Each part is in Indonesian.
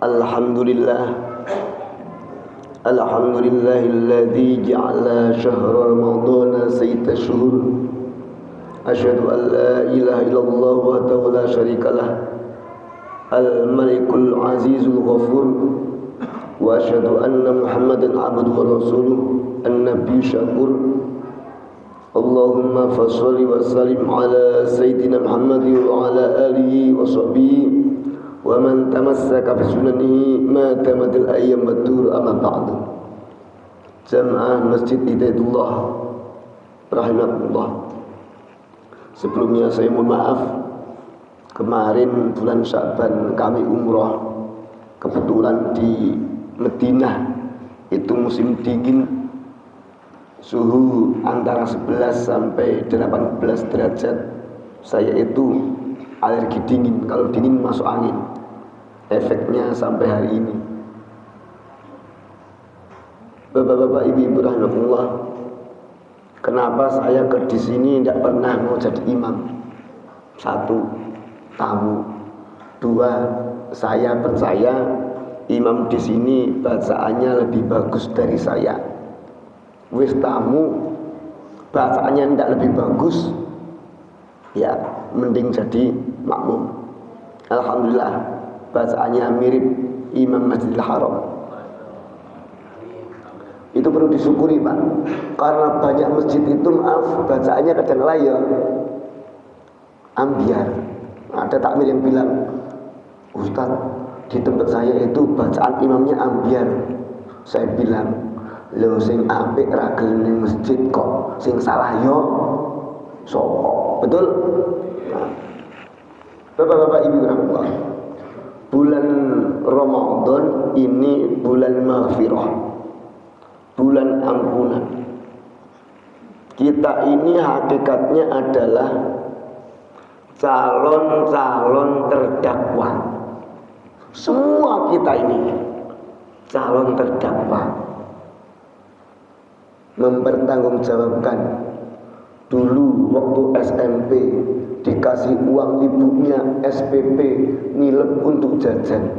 Alhamdulillah. Alhamdulillahilladzi ja'ala syahra ramadhana sayyida syuhur. Asyhadu an la ilaha illallah wahdahu la syarikalah. Al-Malikul Azizul Ghafur. Wa asyhadu anna Muhammadan abduhu wa rasuluh. An-Nabiy syakur. Allahumma fasholli wa sallim ala sayyidina Muhammad wa ala alihi wa sahbihi wa man tamassaka bi sunnatihi ma tamadil ayyam madur amma ba'du. Jamaah Masjid Hidayatullah rahimakumullah. Sebelumnya saya mohon maaf, kemarin bulan Sya'ban kami umroh, kebetulan di Madinah itu musim dingin, suhu antara 11 sampai 18 derajat. Saya itu alergi dingin, kalau dingin masuk angin. Efeknya sampai hari ini. Bapak-bapak, ibu-ibu rahimakumullah, kenapa saya di sini tidak pernah mau jadi imam? Satu, tamu. Dua, saya percaya imam di sini bacaannya lebih bagus dari saya. Wis tamu bacaannya tidak lebih bagus, ya mending jadi makmum. Alhamdulillah bacaannya mirip Imam Masjidil Haram. Itu perlu disyukuri, Pak. Karena banyak masjid itu bacaannya kadang layak ambiar. Ada takmir yang bilang, Ustaz, di tempat saya itu bacaan imamnya ambiar. Saya bilang, lho sing apik ra gelem masjid kok, sing salah yo sapa. Betul? Nah, Bapak-bapak, Ibu rahmatullah, bulan Ramadan ini bulan maghfirah, bulan ampunan. Kita ini hakikatnya adalah calon-calon terdakwa. Semua kita ini calon terdakwa, mempertanggungjawabkan. Dulu waktu SMP dikasih uang ibunya SPP nilep untuk jajan.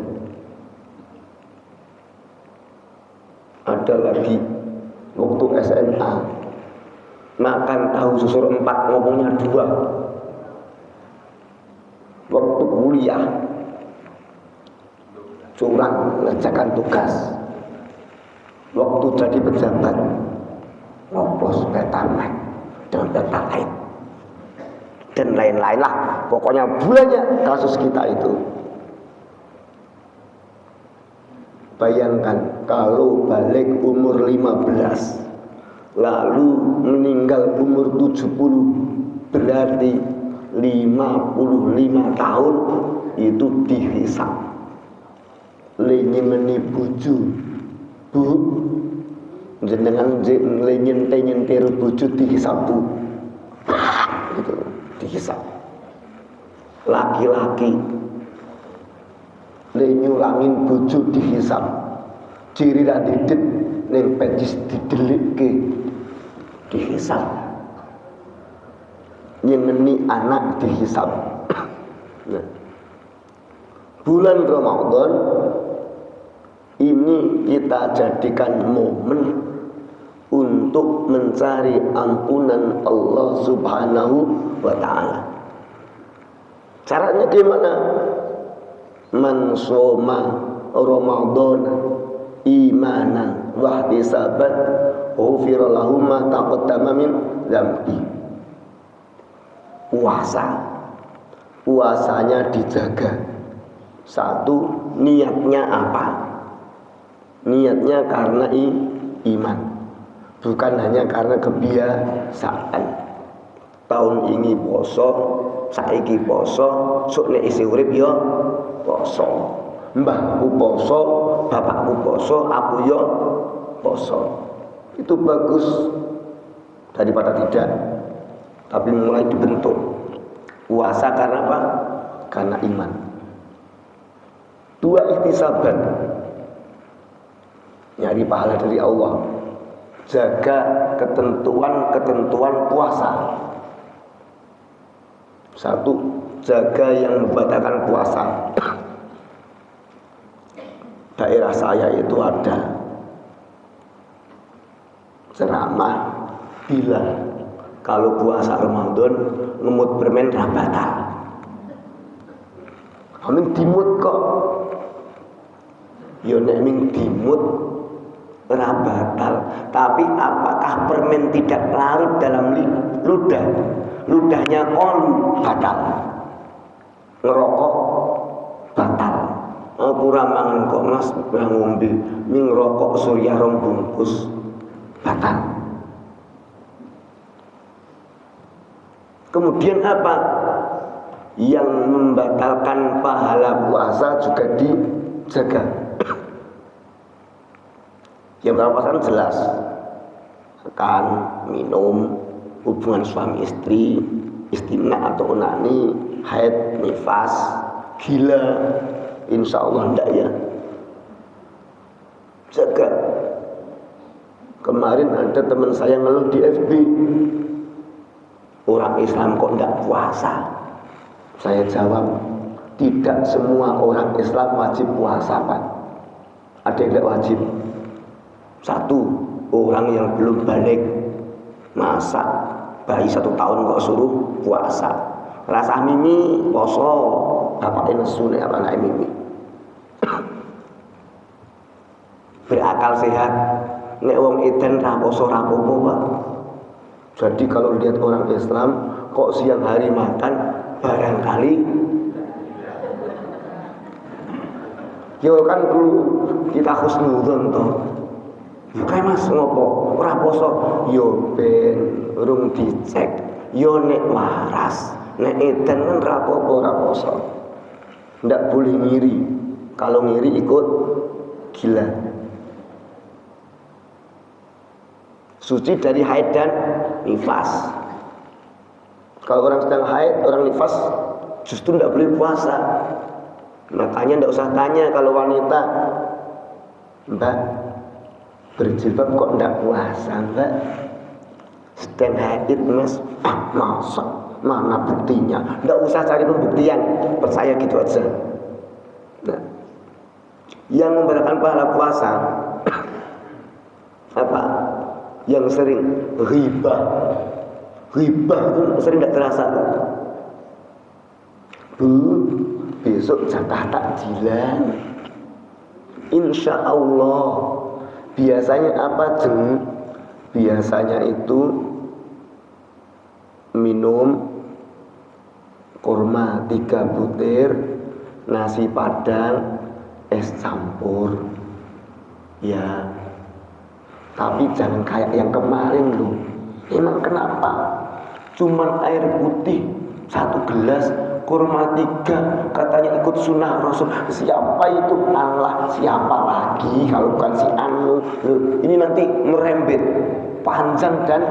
Ada lagi waktu SMA makan tahu susur 4 ngomongnya 2. Waktu kuliah curang ngerjakan tugas. Waktu jadi pejabat ngoplos petamek dan data lain dan lain-lain lah. Pokoknya banyak kasus kita itu. Bayangkan kalau balik umur 15 lalu meninggal umur 70, berarti 55 tahun itu dihisab. Lenyi menibuju bu jenengan nyentir bojo dihisab bu, gitu, dihisab. Laki-laki nyurangin bojo dihisab, ciri ra didit ning pecis didelikke dihisab, nyengeni anak dihisab. Nah, bulan Ramadan ini kita jadikan momen untuk mencari ampunan Allah Subhanahu wa ta'ala. Caranya gimana? Man shoma Ramadan imanan wa ihtisaban ghufira lahu ma taqaddama min dzambi. Puasanya dijaga. Satu, niatnya apa? Niatnya karena iman, bukan hanya karena kebiasaan. Tahun ini poso, saiki poso, sok nek isih urip yo poso. Mbahku poso, bapakku poso, aku yo poso. Itu bagus daripada tidak. Tapi mulai dibentuk. Puasa karena apa? Karena iman. 2, ihtisaban, nyari pahala dari Allah. Jaga ketentuan puasa. 1, jaga yang membatalkan puasa. daerah saya itu ada ceramah bilang kalau puasa Ramadan ngemut permen ra batal. Amin dimut kok. Ya nek ming dimut ra batal, tapi apakah permen tidak larut dalam ludah? Ludahnya kolu batal. Ngerokok batal. Pura mangan kok Mas ngombe ming rokok surya rong bungkus batal. Kemudian apa? Yang membatalkan pahala puasa juga dijaga. Yang dalam puasa jelas makan, minum, hubungan suami istri, istimna atau onani, haid, nifas, gila, insya Allah enggak ya. Jaga. Kemarin ada teman saya ngeluh di FB, orang Islam kok enggak puasa? Saya jawab, tidak semua orang Islam wajib puasa, Pak. Ada yang enggak wajib. Satu, orang yang belum balik. Masa bayi 1 tahun kok suruh puasa? Rasa mimi poso, bapaknya nesu nek apa anak mimi. Berakal sehat, nek wong edan ra poso ra apa-apa, Pak. Jadi kalau lihat orang Islam kok siang hari makan, barangkali ya kan perlu kita husnudzon toh. Ya kae Mas ngopo? Ora poso. Yo ben urung dicek. Yo nek waras, nek edan kan ra apa-apa ora poso. Ndak boleh ngiri. Kalau ngiri ikut gila. Suci dari haid dan nifas. Kalau orang sedang haid, orang nifas justru tidak boleh puasa. Makanya tidak usah tanya kalau wanita, Mbak berjilbab kok tidak puasa, Mbak? Sedang haid Mas, masa? Mana buktinya? Tidak usah cari pembuktian, percaya gitu aja. Nah, yang membatalkan pahala puasa apa? Yang sering ghibah itu sering tidak terasa. Bu, besok jatah takjilan, insya Allah. Biasanya apa jeng? Biasanya itu minum kurma 3 butir, nasi padang, es campur. Ya, tapi jangan kayak yang kemarin loh. Emang kenapa? Cuman air putih 1 gelas, kurma 3, katanya ikut sunnah Rasul. Siapa itu? Allah. Siapa lagi kalau bukan si Anu? Loh, ini nanti merembet panjang dan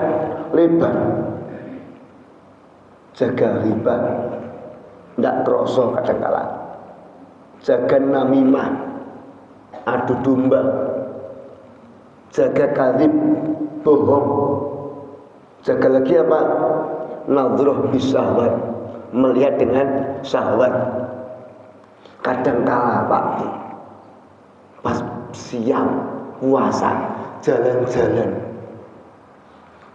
lebar. Jaga riba, ndak kroso kadang-kala. Jaga namimah, adu domba. Jaga kadhib, bohong. Jaga lagi apa? Nadhrah bisyahwat, melihat dengan syahwat. Kadang-kala Pak, pas siang puasa,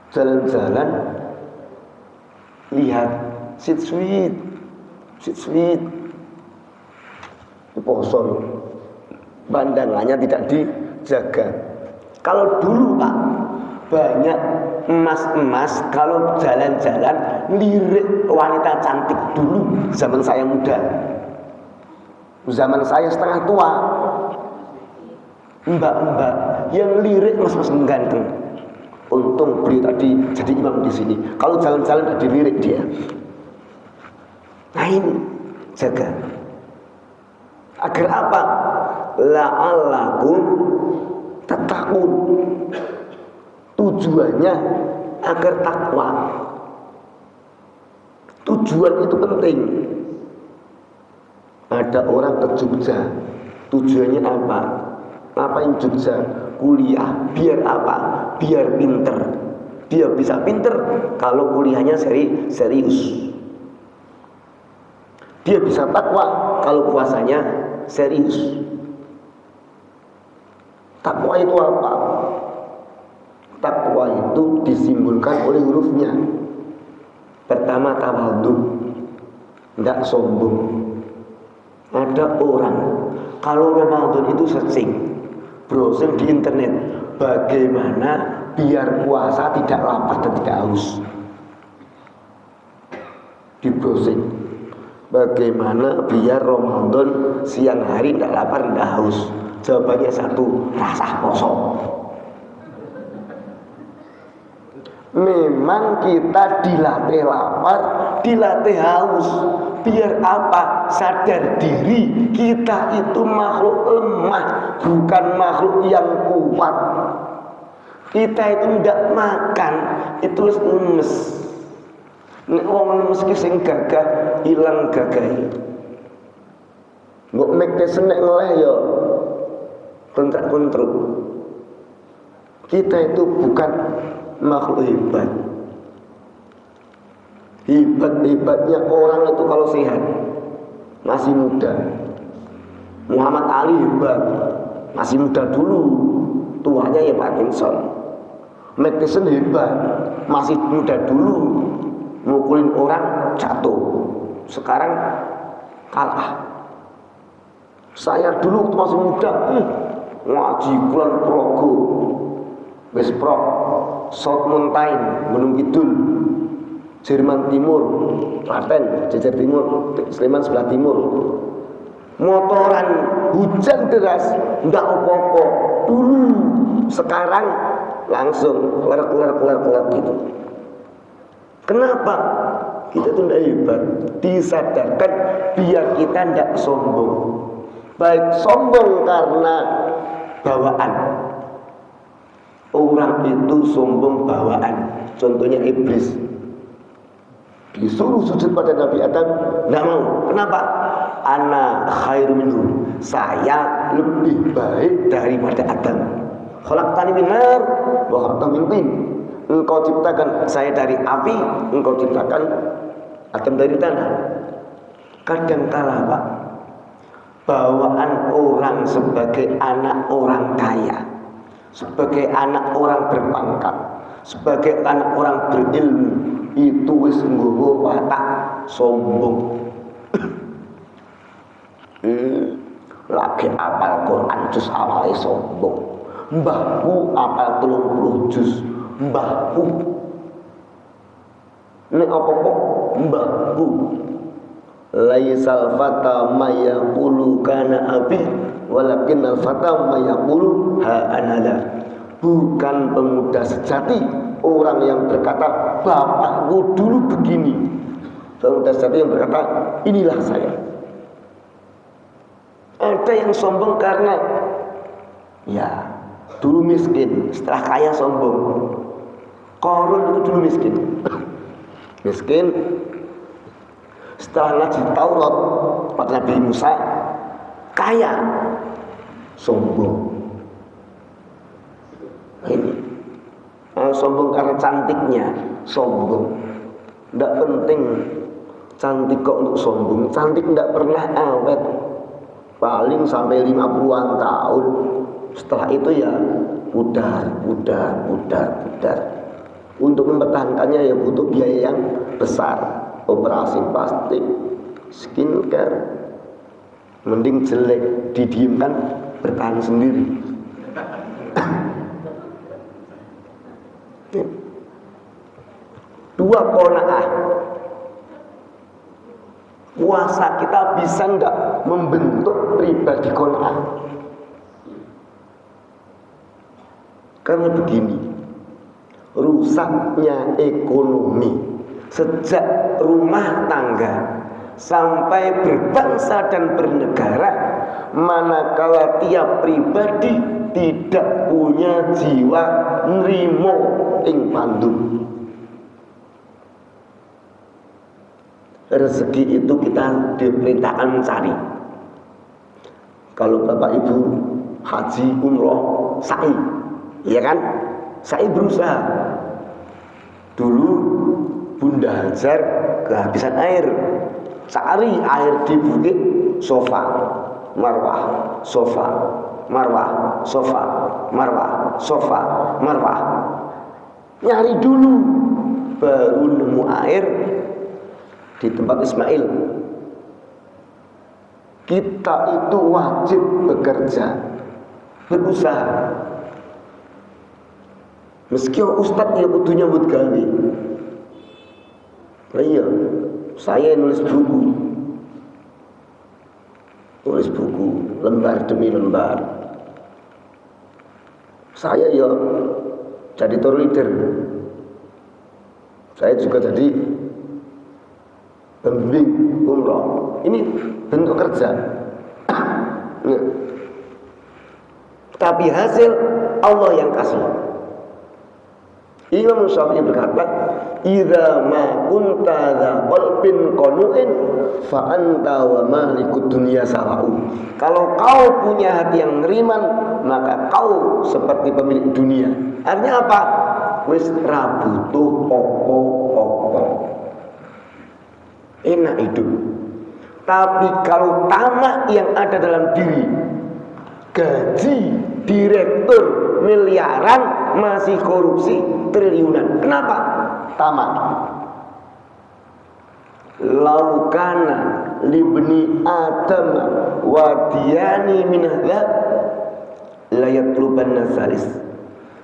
jalan-jalan, lihat sweet, poso, pandangannya tidak dijaga. Kalau dulu Pak, banyak emas-emas kalau jalan-jalan lirik wanita cantik dulu zaman saya muda. Zaman saya setengah tua, mbak-mbak yang lirik mas-mas ganteng. Untung beliau tadi jadi imam di sini. Kalau jalan-jalan ada dilirik dia. Nah ini jaga. Agar apa? La'allakum tattaqun. Tujuannya agar takwa. Tujuan itu penting. Ada orang ke Jogja, tujuannya apa? Ngapain Jogja? Kuliah. Biar apa? Biar pinter. Dia bisa pinter kalau kuliahnya serius. Dia bisa takwa kalau puasanya serius. itu apa? Takwa itu disimbolkan oleh hurufnya. Pertama tawadhu, tidak sombong. Ada orang kalau Ramadan itu searching, browsing di internet, bagaimana biar puasa tidak lapar dan tidak haus. Di browsing, bagaimana biar Ramadan siang hari tidak lapar tidak haus. Jawabannya satu, rasa kosong. Memang kita dilatih lapar, dilatih haus. Biar apa? Sadar diri kita itu makhluk lemah, bukan makhluk yang kuat. Kita itu tidak makan, itu lemes. Nek wong lemes ki sing gagah ilang gagahe. Mbok mek senek ngeleh ya kontrak-kontruk. Kita itu bukan makhluk hebat. Hebat-hebatnya orang itu kalau sehat, masih muda. Muhammad Ali hebat, masih muda dulu, tuanya ya Parkinson. Mike Tyson hebat, masih muda dulu, mukulin orang jatuh. Sekarang kalah. Saya dulu waktu masih muda, ngaji Kulon Progo, West Prok, South Mountain, Gunung Kidul, Jerman Timur, Klaten, Jejer Timur, Sleman sebelah timur. Motoran, hujan deras, enggak apa-apa dulu. Sekarang langsung kelar gitu. Kenapa? Kita itu tidak hebat. Disadarkan biar kita tidak sombong. Baik sombong karena bawaan. Orang itu sombong bawaan. Contohnya iblis. Disuruh sujud pada Nabi Adam, tidak mau. Kenapa? Ana khairu minhu. Saya lebih baik daripada Adam. Khalaqtani min nar wa khalaqtahu min tin. Engkau ciptakan saya dari api, engkau ciptakan Adam dari tanah. Kadang kala Pak, bawaan orang sebagai anak orang kaya, sebagai anak orang berpangkat, sebagai anak orang berilmu, itu wis nggawa watak sombong. Lagi apal Quran juz awale sombong. Mbahku apal 30 juz. Mbahku. Nek apa-apa mbahku. Laisal fata mayaqulu kana abi walakinnal fata mayaqulu ha anada. Bukan pemuda sejati orang yang berkata bapakku dulu begini. Pemuda sejati yang berkata inilah saya. Ada yang sombong karena ya dulu miskin, setelah kaya sombong. Qarun itu dulu miskin. Miskin setelah ngaji Taurat pada Nabi Musa kaya sombong. Ini sombong karena cantiknya, sombong. Tidak penting cantik kok untuk sombong. Cantik tidak pernah awet, paling sampai 50-an tahun. Setelah itu ya pudar. Untuk mempertahankannya ya butuh biaya yang besar, operasi plastik, skincare. Mending jelek didiamkan, bertahan sendiri. Dua qanaah. Puasa kita bisa enggak membentuk pribadi qanaah? Karena begini, rusaknya ekonomi sejak rumah tangga sampai berbangsa dan bernegara, manakala tiap pribadi tidak punya jiwa nrimo ing pandu. Rezeki itu kita diperintahkan mencari. Kalau bapak ibu haji, umroh, sa'i, ya kan? Sa'i berusaha. Dulu Bunda Hajar kehabisan air, cari air di bukit Sofa, Marwah, Sofa. Marwah, Sofa, Marwah, Sofa, Marwah. Nyari dulu, baru nemu air di tempat Ismail. Kita itu wajib bekerja, berusaha. Meski ustadz ya kudu nyambut gawe. Iya, saya nulis buku lembar demi lembar. Saya ya jadi tour leader. Saya juga jadi pembimbing umroh. Ini bentuk kerja. Nah, tapi hasil Allah yang kasih. Imam Syafi'i berkata, "Idza ma kunta dza qalbin qanu'in fa anta wa malikud dunya sawa'u." Kalau kau punya hati yang ngeriman, maka kau seperti pemilik dunia. Artinya apa? Wis ra butuh opo-opo. Enak hidup. Tapi kalau tamak yang ada dalam diri, gaji direktur miliaran, masih korupsi triliunan. Kenapa? Tamak. Laukana libni Adam wadiyani min dzab la yatlubanna salis.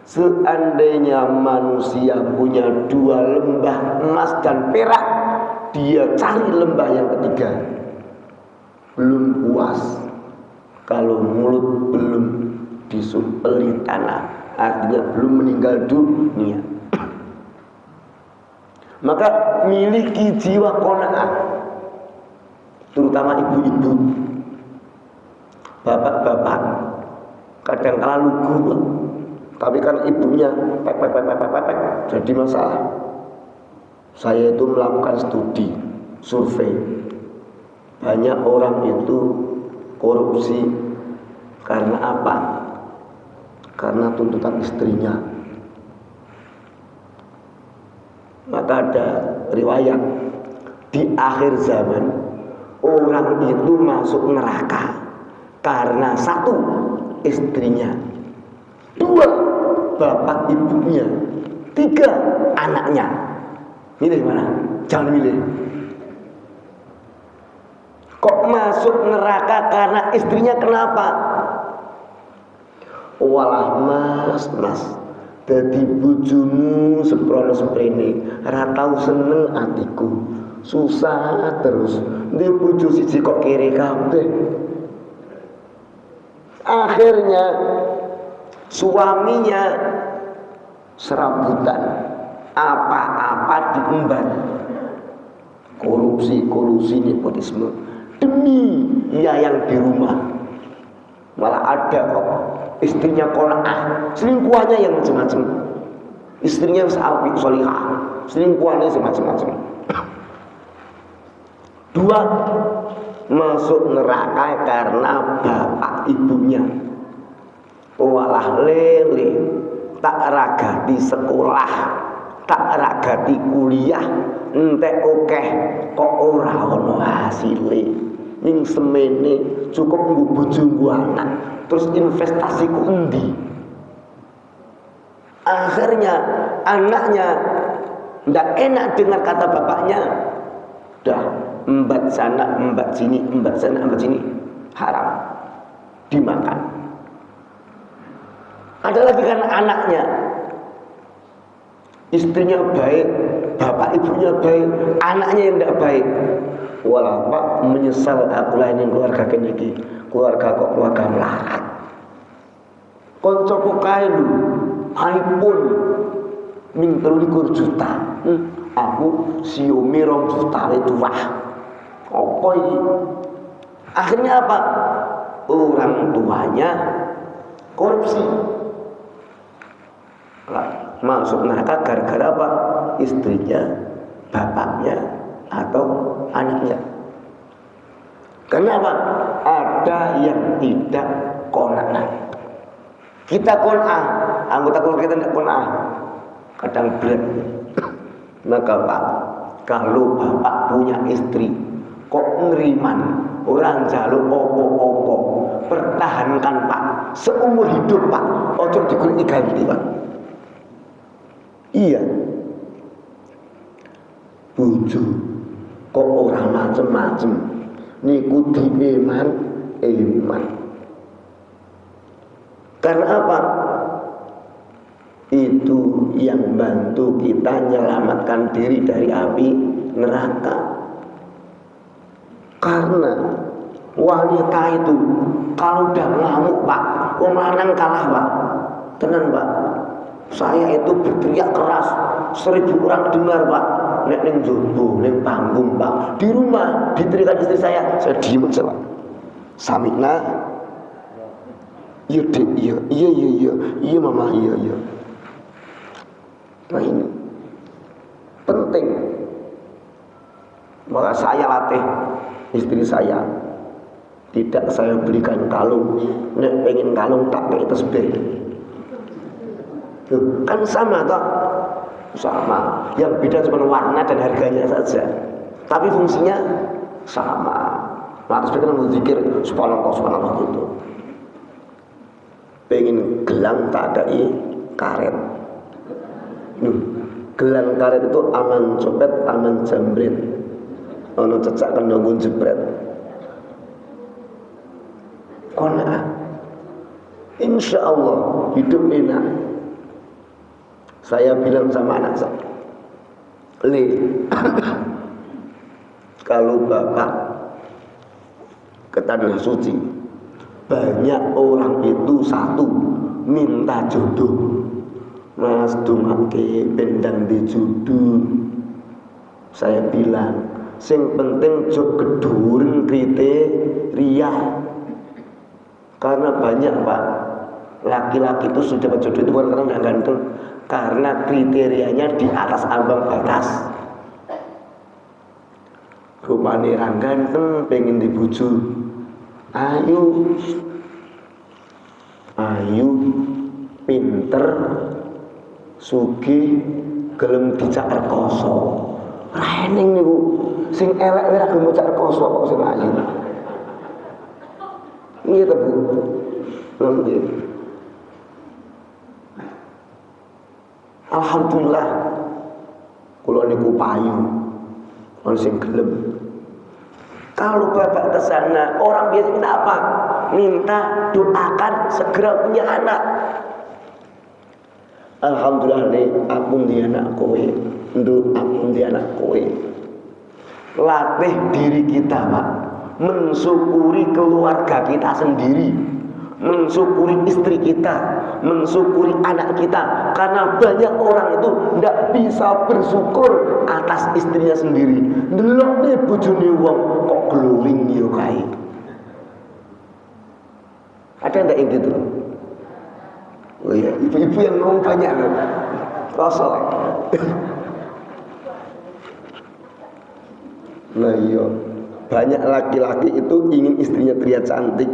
Seandainya manusia punya 2 lembah emas dan perak, dia cari lembah yang ketiga. Belum puas kalau mulut belum disumpeli tanah, artinya belum meninggal dunia. Maka miliki jiwa qanaah, terutama ibu-ibu, bapak-bapak. Kadang kala lugu, tapi kan ibunya pepek jadi masalah. Saya itu melakukan studi, survei. Banyak orang itu korupsi karena apa? Karena tuntutan istrinya. Maka ada riwayat di akhir zaman orang itu masuk neraka karena 1, istrinya, 2, bapak ibunya, 3, anaknya. Milih mana? Jangan milih. Kok masuk neraka karena istrinya? Kenapa? Walah mas, dadi bojomu seprono seprene, ora tau seneng atiku, susah terus. Ndek bojo siji kok kere kabeh. Akhirnya suaminya serabutan, apa-apa diembat, korupsi, nepotisme, demi yang di rumah. Malah ada kok istrinya qanaah, selingkuhannya yang macam-macam. Istrinya salih solihah, selingkuhannya semacam-macam. 2, masuk neraka karena bapak ibunya. Walah lele, tak ragati sekolah, tak ragati kuliah, entek okeh kok ora ono hasile. Ning semene cukup nggo bojo nggo anak, terus investasiku endi? Akhirnya anaknya ndak enak dengar kata bapaknya, dah embat sana, embat sini, embat sana, embat sini, haram dimakan. Ada lagi kan anaknya, istrinya baik, bapak ibunya baik, anaknya yang tidak baik. Walau pak menyesal aku lain yang keluarga keniki, keluarga kok keluarga melarat. Koncoku kain iPhone ming 23 juta, aku Xiaomi 2 juta itu wah. Apa ini? Akhirnya apa? Orang tuanya korupsi. Masuk neraka gara-gara apa? Istrinya, bapaknya, atau anaknya. Kenapa? Ada yang tidak qanaah. Kita qanaah, anggota keluarga kita tidak qanaah, kadang berat. Maka Pak, kalau bapak punya istri kok ngeriman, orang jaluk opo-opo, pertahankan Pak, seumur hidup Pak, ojo digoleki ganti Pak. Iya, bojo kok orang macem-macem, niku eman. Karena apa? Itu yang bantu kita menyelamatkan diri dari api neraka. Karena wanita itu kalau udah ngamuk Pak, wong lanang kalah Pak. Tenan Pak. Saya itu berteriak keras, 1000 orang dengar Pak. Nek ning jowo, ning panggung Pak. Di rumah diteriakkan istri saya diem aja Pak. Samina, iya dek, iya mama, iya. Nah ini penting. Maka saya latih istri saya. Tidak saya belikan kalung. Nek pengen kalung tak kayak tasbih. Kan sama toh? Sama. Yang beda cuma warna dan harganya saja. Tapi fungsinya sama. Nah, terus kita berzikir subhanallah gitu. Pengen gelang tak ada karet. Gelang karet itu aman copet, aman jambret. Ono cecak kena nggon jebret. Qanaah. Insyaallah hidup enak. Saya bilang sama anak saya, Le, kalau Bapak ke tanah suci, banyak orang itu satu minta jodoh, Mas dumake bendang di jodoh. Saya bilang sing penting jog keduren kriteria. Karena banyak Pak laki-laki itu sudah dapat jodoh itu bukan karena nggak ganteng, karena kriterianya di atas ambang batas. Rupane ra ganteng pengen dibuju, ayu, pinter, sugih, gelem dijak rekoso. Ra eneng niku sing elek ora gelem dijak rekoso kok sing ayu. Iya ta Bu? Nggih. Alhamdulillah kula niku payu ono sing gelem. Kalau Bapak ke sana, orang biasa minta apa? Minta doakan segera punya anak. Alhamdulillah nih, aku di anak kowe, nduk aku di anak kowe. Latih diri kita Pak, mensyukuri keluarga kita sendiri, mensyukuri istri kita, mensyukuri anak kita. Karena banyak orang itu tidak bisa bersyukur atas istrinya sendiri. Delok nih bojone wong kok glowing yo kae. Ada enggak yang gitu? Oh iya, ibu-ibu yang ngomong banyak loh. Rasul. Nah iya, banyak laki-laki itu ingin istrinya terlihat cantik.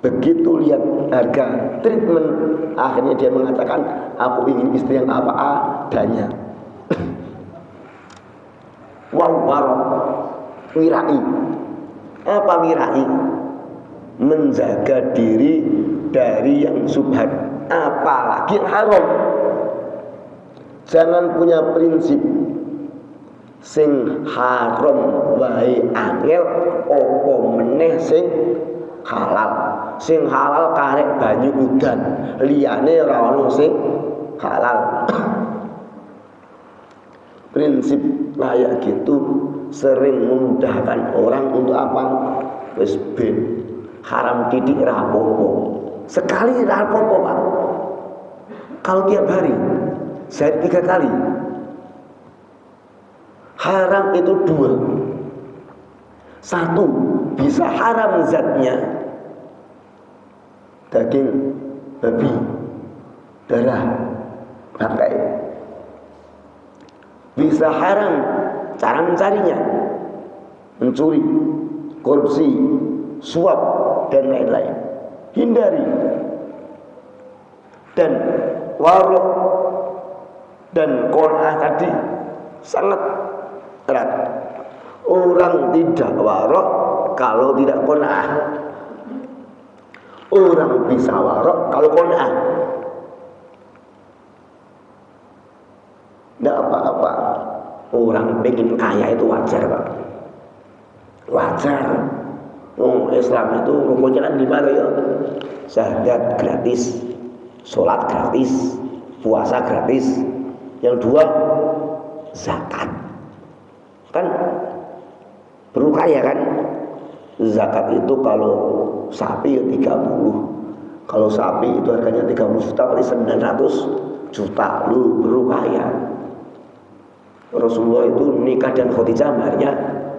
Begitu lihat harga treatment, akhirnya dia mengatakan, aku ingin istri yang apa adanya. Wawarok, wirai. Apa wirai? Menjaga diri dari yang subhat, apalagi yang haram. Jangan punya prinsip sing haram wae angel, opo meneh sing halal. Sing halal karek banyu udan, liyane ora ono sing halal. Prinsip kayak gitu sering memudahkan orang untuk apa? Wis ben haram titik ra apa-apa. Sekali ra apa-apa Pak. Kalau tiap hari sehari 3 kali. Haram itu 2. 1 bisa haram zatnya, daging babi, darah, bangkai. Bisa haram cara mencarinya, mencuri, korupsi, suap dan lain-lain. Hindari. Dan warok dan qanaah tadi sangat erat. Orang tidak warok kalau tidak qanaah. Orang bisa warok kalau qanaah. Tidak apa-apa. Orang pengen kaya itu wajar, Pak. Wajar. Islam itu rukunnya kan 5 ya. Syahadat gratis, sholat gratis, puasa gratis. Yang 2 zakat. Kan perlu kaya kan? Zakat itu kalau sapi ya 30. Kalau sapi itu harganya 30 juta berarti 900 juta. Lu perlu kaya. Rasulullah itu nikah dan Khadijah maharnya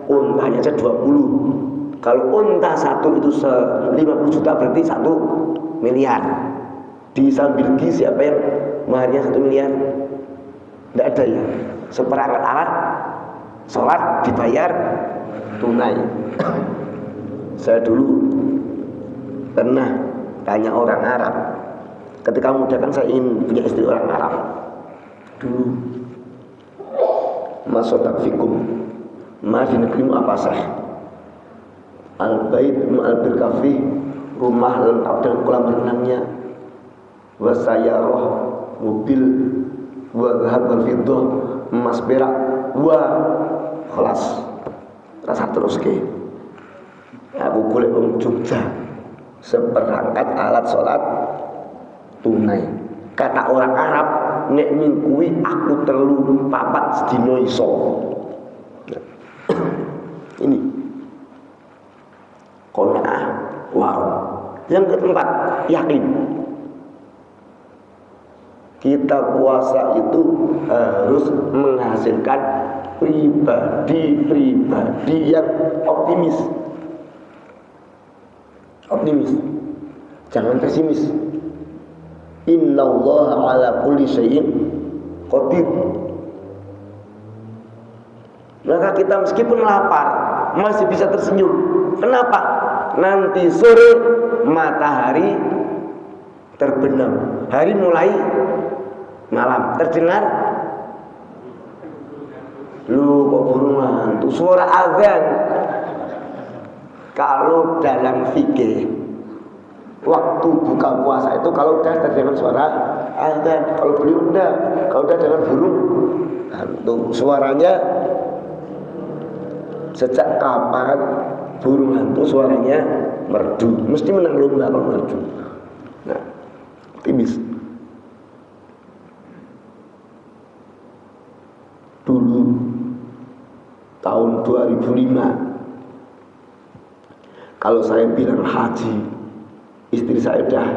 untanya aja 20. Kalau unta satu itu 50 juta berarti 1 miliar. Disambilgi siapa yang maharnya 1 miliar? Tidak ada ya. Seperangkat alat sholat dibayar tunai. Saya dulu pernah tanya orang Arab. Ketika muda kan saya ingin punya istri orang Arab. Dulu masodak fikum, ma di negerimu apa sah? Al-bait ma'al birkafi, rumah lengkap dengan kolam renangnya, wasayarah, mobil, wa zahab wal fiddah, emas perak, wa khalas. Rasa terus ke. Aku boleh Jogja seperangkat alat sholat tunai. Kata orang Arab, nek mingkui aku 3-4 sedino iso. Ini qanaah, wow. Yang keempat, yakin. Kita puasa itu harus menghasilkan pribadi yang optimis. Optimis, jangan pesimis. Innallaha ala kulli syai'in qadir. Maka kita meskipun lapar masih bisa tersenyum. Kenapa? Nanti sore matahari terbenam, hari mulai malam, terdengar lu kok burung hantu, suara azan. Kalau dalam fikih waktu buka puasa itu kalau udah terdengar suara azan, kalau beliau udah, kalau udah dengar burung hantu, suaranya sejak kapan burung hantu suaranya merdu, mesti menang lomba kalau merdu. Nah, optimis. Dulu tahun 2005 kalau saya bilang haji, istri saya udah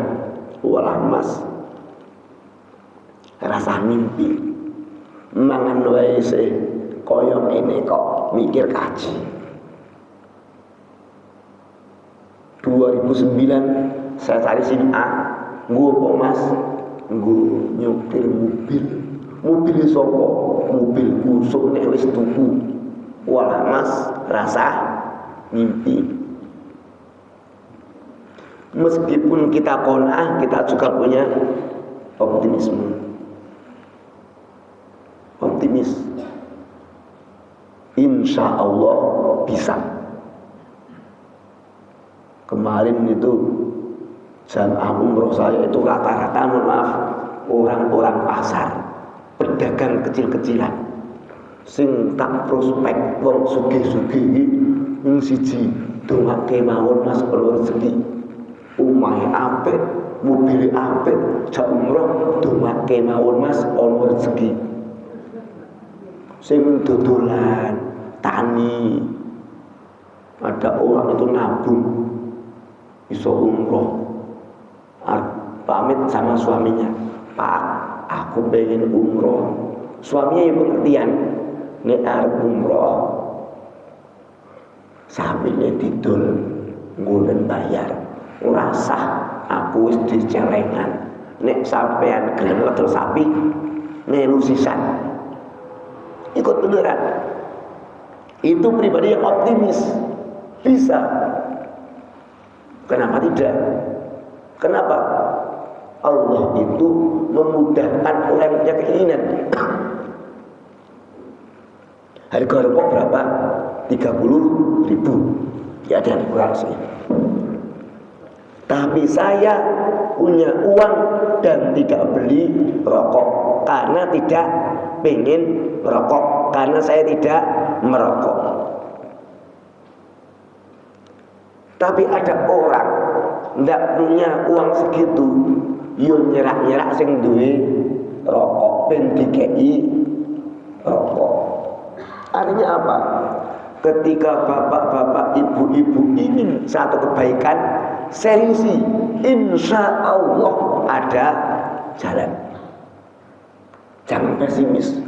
walah mas rasa mimpi mangan wae se koyong ini kok mikir kaji. 2009 saya cari SIM A, nggo kok mas, nggo nyupir mobil sopo, mobil kusuk nek wis tuku. Walah mas rasa mimpi. Meskipun kita qanaah, kita juga punya optimisme. Optimis. Insya Allah bisa. Kemarin itu jamaah umroh saya itu rata-rata, maaf, orang-orang pasar, pedagang kecil-kecilan, sing tak prospek wong sugih-sugih iki ning siji dongake mawon mas perlu rezeki. Umahe apik, mobil apik, jak umroh dongake mawon mas ono rezeki. Sing dodolan, tani, ada orang itu nabung iso umroh, pamit sama suaminya, Pak, aku pengen umroh. Suaminya yang pengertian, nek arep umroh, samine didol ngulen bayar. Ora sah, aku wis dicelengan. Nek sampean gelem wedhol sapi, melu sisan. Ikut beneran. Itu pribadi yang optimis. Bisa. Kenapa tidak? Kenapa? Allah itu memudahkan orang yang punya keinginan. Harga rokok berapa? 30.000. Ya ada kurasi. Tapi saya punya uang dan tidak beli rokok karena tidak pengen merokok, karena saya tidak merokok. Tapi ada orang tidak punya uang segitu, yo nyerak-nyerak sing duwe rokok ben dikei rokok. Artinya apa? Ketika bapak-bapak, ibu-ibu ingin satu kebaikan, seriusi, insya Allah ada jalan. Jangan pesimis.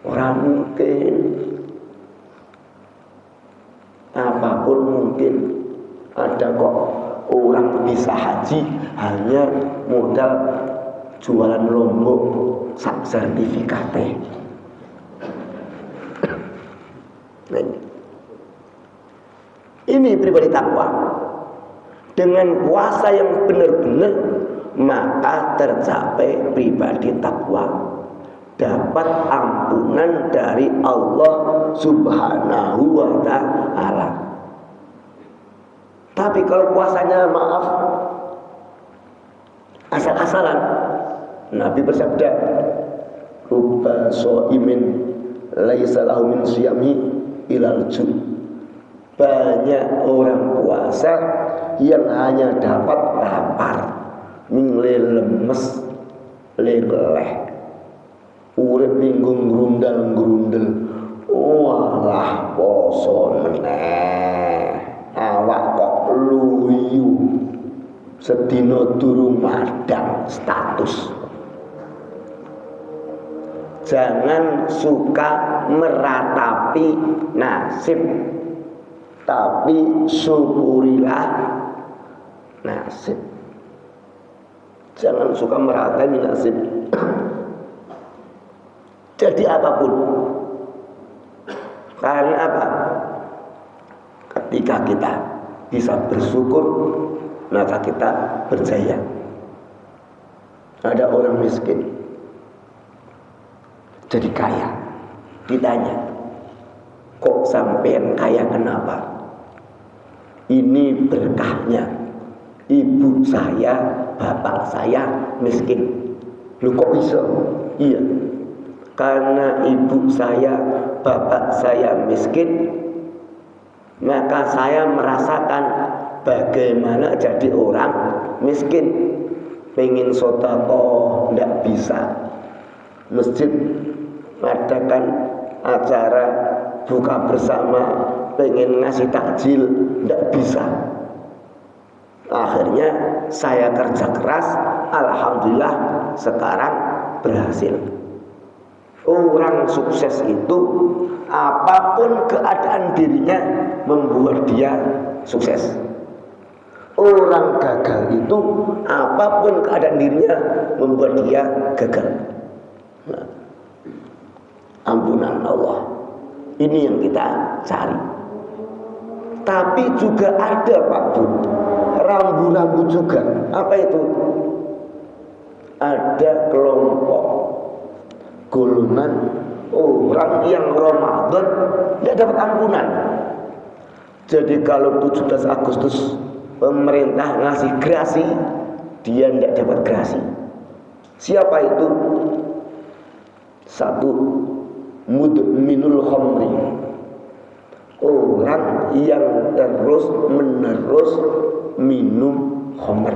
Orang mungkin, apapun mungkin. Ada kok orang bisa haji hanya modal jualan lombok sak sertifikate. Nah, ini pribadi takwa. Dengan puasa yang benar-benar, maka tercapai pribadi takwa, dapat ampunan dari Allah Subhanahu wa ta'ala. Tapi kalau puasanya maaf asal-asalan, Nabi bersabda, rubba shaimin laisa lahu min siyami ilal ju'. Banyak orang puasa yang hanya dapat lapar, lemes, leleh, urip minggu grundal-grundel. Walah poso meneh, awak kok luyu, sedina durung madang status. Jangan suka meratapi nasib, tapi syukurilah nasib. Jangan suka meratapi nasib. Jadi apapun. Karena apa? Ketika kita bisa bersyukur, maka kita berjaya. Ada orang miskin jadi kaya, ditanya, kok sampean kaya kenapa? Ini berkahnya. Ibu saya, bapak saya miskin. Lu kok bisa? Iya, karena ibu saya, bapak saya miskin, maka saya merasakan bagaimana jadi orang miskin. Pengen sedekah tidak bisa. Masjid mengadakan acara buka bersama, pengen ngasih takjil, tidak bisa. Akhirnya saya kerja keras, alhamdulillah sekarang berhasil. Orang sukses itu apapun keadaan dirinya membuat dia sukses. Orang gagal itu apapun keadaan dirinya membuat dia gagal. Nah, ampunan Allah, ini yang kita cari. Tapi juga ada Pak Bu, rambu-rambu juga. Apa itu? Ada kelompok golongan orang yang Ramadan tidak dapat ampunan. Jadi kalau 17 Agustus pemerintah ngasih gerasi, dia tidak dapat gerasi. Siapa itu? Satu, mudminul khamri, orang yang terus menerus minum khamr.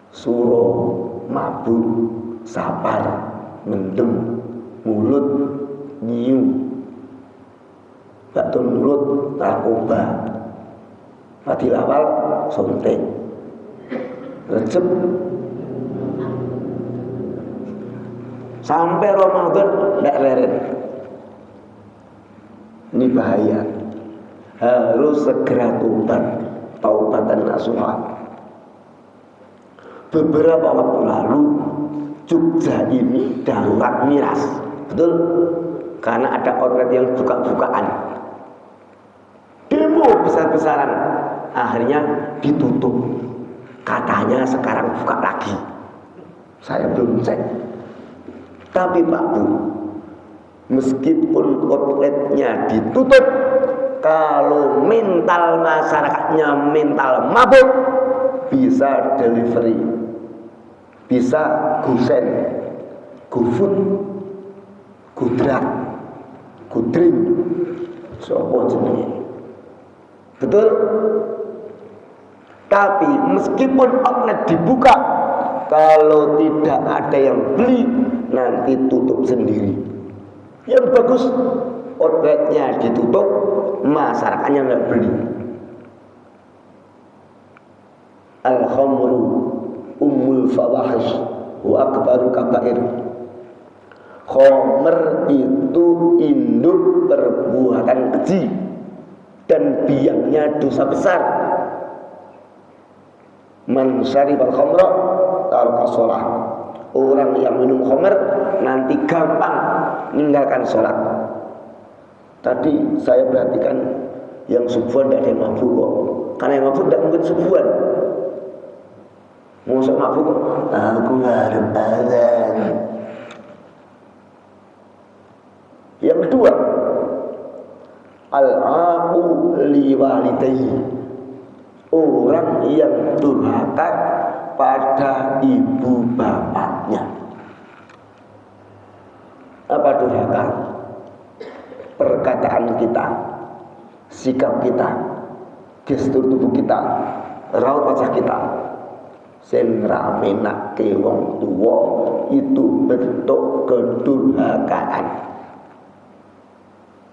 Suruh, mabuk, sapar, mendem, mulut, nyium, batul mulut, narkoba, mati lawal, sontek, recep. Sampai Ramadan tidak leren. Ini bahaya. Harus segera tobat, taubatan nasuha. Beberapa waktu lalu Jogja ini darurat miras, betul? Karena ada outlet yang buka-bukaan, demo besar-besaran, akhirnya ditutup. Katanya sekarang buka lagi. Saya belum cek. Tapi Pak Bu, Meskipun outletnya ditutup, kalau mental masyarakatnya mental mabuk, bisa delivery, bisa gosen, gofood, gudrak, gudring, sopo jenenge. Betul? Tapi meskipun outlet dibuka, kalau tidak ada yang beli, nanti tutup sendiri. Yang bagus outletnya ditutup, masyarakatnya nggak beli. Al-khamru ummul fawahish wa akbaru kabair. Khamr itu induk perbuatan keji dan biangnya dosa besar. Man syaribal khamra taraka shalah. Orang yang minum khamr nanti gampang meninggalkan sholat. Tadi saya perhatikan yang subuhan tidak ada yang mabuk kok. Karena yang mabuk tidak mungkin subuhan. Masa mabuk kok, aku ngarep azan. Yang kedua, al-aqu liwalidayhi, orang yang durhaka pada ibu bapaknya. Apa durhaka? Perkataan kita, sikap kita, gestur tubuh kita, raut wajah kita, sing ramenake wong tuwa itu bentuk kedurhakaan.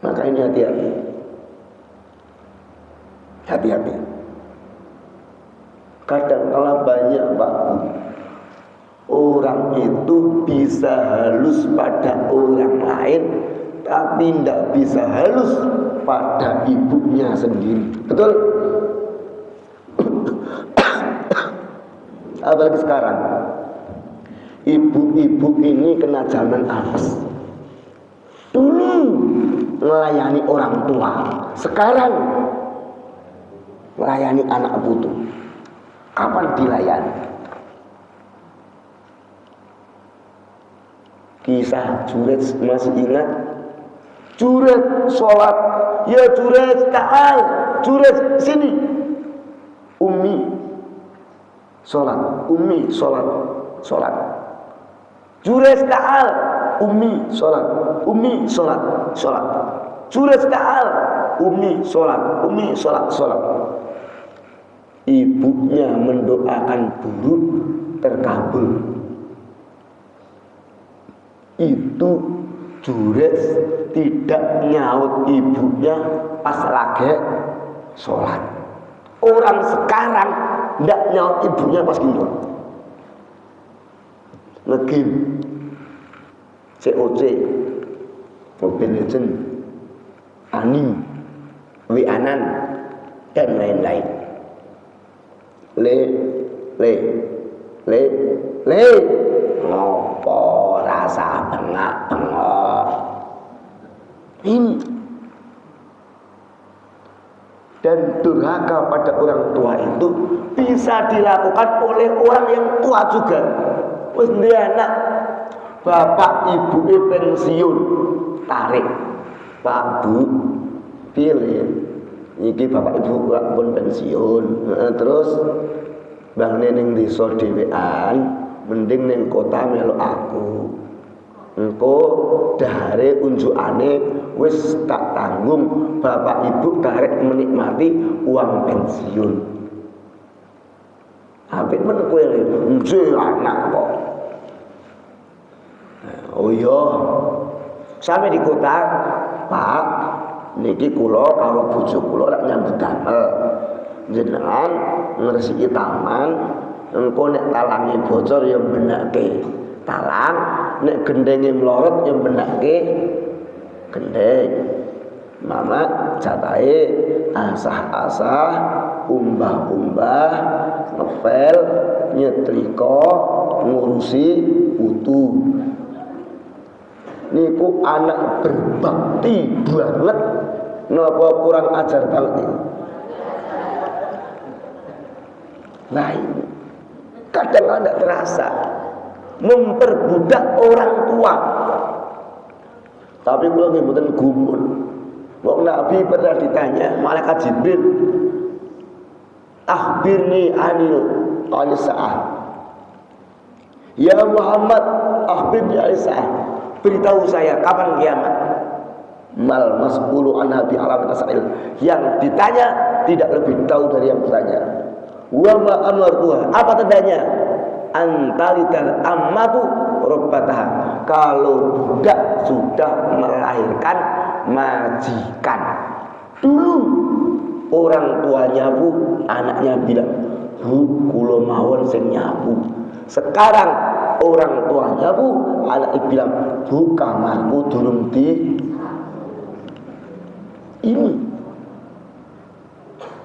Maka ini hati-hati. Hati-hati. Kadang-kala banyak Pak, orang itu bisa halus pada orang lain, tapi tidak bisa halus pada ibunya sendiri. Betul? Apalagi sekarang, ibu-ibu ini kena zaman apes. Dulu melayani orang tua, sekarang melayani anak putu. Kapan dilayani? Kisah Juret, masih ingat? Juret sholat, ya Juret ta'al, Juret sini. Umi sholat, Umi sholat, sholat. Juret ta'al, Umi sholat, Umi sholat, sholat. Juret ta'al, Umi sholat, Umi sholat, sholat. Ibunya mendoakan buruk, terkabul. Itu Juret tidak nyaut ibunya pas lagi sholat. Orang sekarang tidak nyaut ibunya pas gini. Ngegame, COC, Mobile Legends, anime, WA-an, dan lain-lain. Le ngopo rasa bengak-bengok ini. Dan durhaka pada orang tua itu bisa dilakukan oleh orang yang tua juga. Wis duwe anak, bapak ibu pensiun, tarik, Pak Bu pilih iki bapak ibu pun pensiun, terus bang neneng desa dhewean, mending neng kota melu aku. Engko dahare unjukane wis tak tanggung, bapak ibu karek menikmati uang pensiun. Apik men kowe nje anak kok. Oh iya, sampai di kota, Pak, niki kula karo bojo kula lak nyambut damel. Jenengan ngresiki taman, engko nek talange bocor ya benake talang, nek gendenge mlorot ya benake gendeng. Mama jatahe asah-asah, umbah-umbah, ngepel, nyetrika, ngurusi putu. Niku anak berbakti banget, napa kurang ajar banget ini. Nah ini kadang anda terasa memperbudak orang tua. Tapi kula nggih mboten gumun. Wong Nabi pernah ditanya malaikat Jibril, "Akhbirni anil sa'ah." Ya Muhammad, akhbirni anil sa'ah. Beritahu saya kapan kiamat. Mal mas'ulu anha bi'alam tas'il. Yang ditanya tidak lebih tahu dari yang bertanya. Wa ma amartuha. Apa tandanya? Antalital ammatu rabbataha. Kalau budak sudah melahirkan majikan. Dulu orang tua nyapu, anaknya bilang, "Bu, kula mawon sing nyapu." Sekarang orang tua nyapu, anaknya bilang, "Bu, kamarku durung di ini."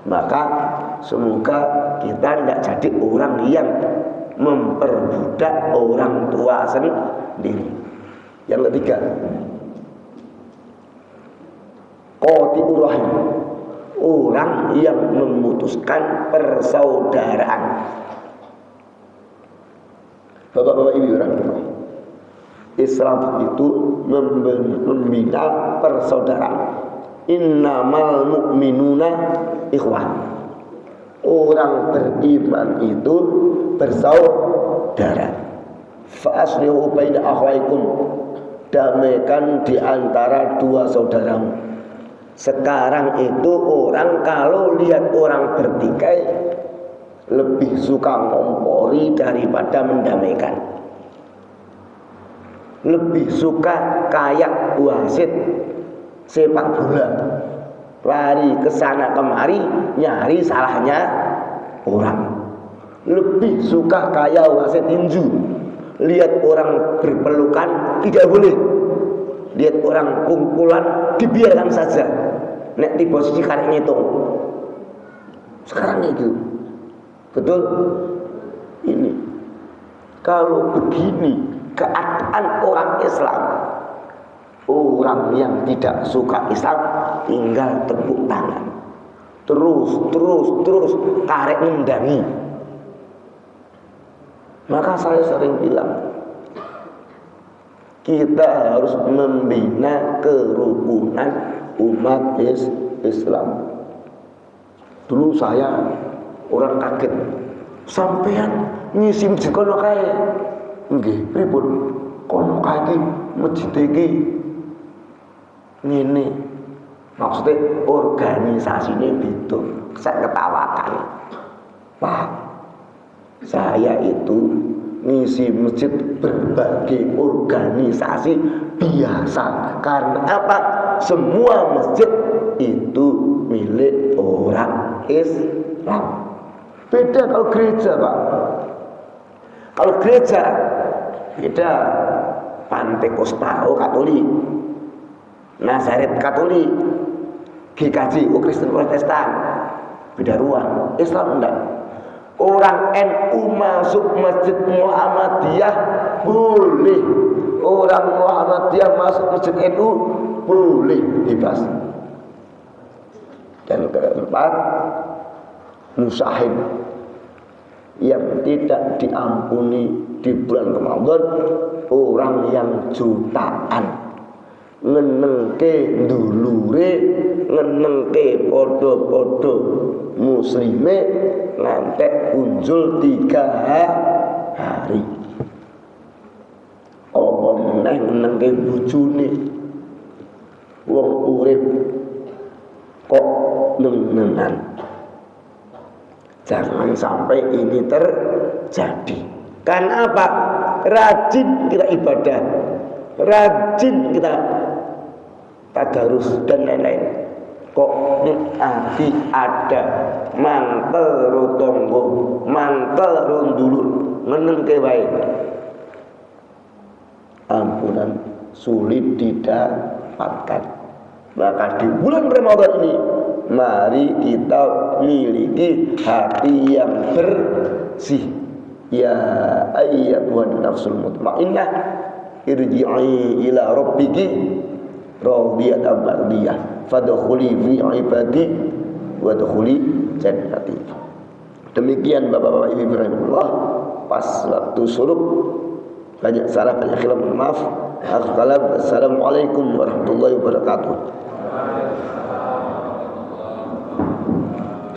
Maka semoga kita tidak jadi orang yang memperbudak orang tua sendiri. Yang ketiga, qati'ur rahim, orang yang memutuskan persaudaraan. Bapak-bapak ibu orang tua, Islam itu membina persaudaraan. Innamal mu'minuna ikhwah. Orang beriman itu bersaudara. Fa'aslihu baina akhwaikum. Damaikan di antara dua saudaramu. Sekarang itu orang kalau lihat orang bertikai lebih suka ngompori daripada mendamaikan. Lebih suka kayak wasit sepak bola, lari ke sana kemari nyari salahnya orang. Lebih suka kayak wasit tinju, lihat orang berpelukan tidak boleh, lihat orang kumpulan dibiarkan saja, nek di posisi karek ngitung. Sekarang itu betul. Ini kalau begini keadaan orang Islam, orang yang tidak suka Islam tinggal tepuk tangan. Terus karek ngendangi. Maka saya sering bilang, kita harus membina kerukunan umat Islam. Dulu saya orang kaget, sampean ngisi masjid kono kae. Nggih, pripun? Kono kae iki masjid iki ngene. Maksudnya organisasinya beda. Saya ketawakan. Pak, saya itu ngisi masjid berbagai organisasi biasa. Karena apa? Semua masjid itu milik orang Islam. Beda kalau gereja, Pak. Kalau gereja beda. Pantekosta Katolik, Nazaret Katolik, GKJ Kristen Protestan, beda ruang. Islam enggak. Orang NU masuk masjid Muhammadiyah boleh, orang Muhammadiyah masuk masjid NU boleh, bebas. Dan keempat, musahid yang tidak diampuni di bulan Ramadan, orang yang jutaan ngenengke ndulure, ngenengke podo-podo muslime ngantek unjul 3 hari. Apa meneh ngenengke bojone, wong urip kok nengan. Jangan sampai ini terjadi. Karena apa? Rajin kita ibadah, rajin kita tadarus dan lain-lain. Kok nanti ada mantel rotonggo, mantel rondulur, menengke wae. Ampunan sulit didapatkan. Maka di bulan Ramadan ini, mari kita miliki hati yang bersih. Ya ayyatuhan nafsul mutmainnah, irji'i ila rabbiki radiyatan mardiyah fadkhuli fi ibadi wa dkhuli jannati. Demikian Bapak-bapak Ibu rahimahullah, pas waktu surup banyak salah, banyak khilaf, maaf. Assalamualaikum warahmatullahi wabarakatuh.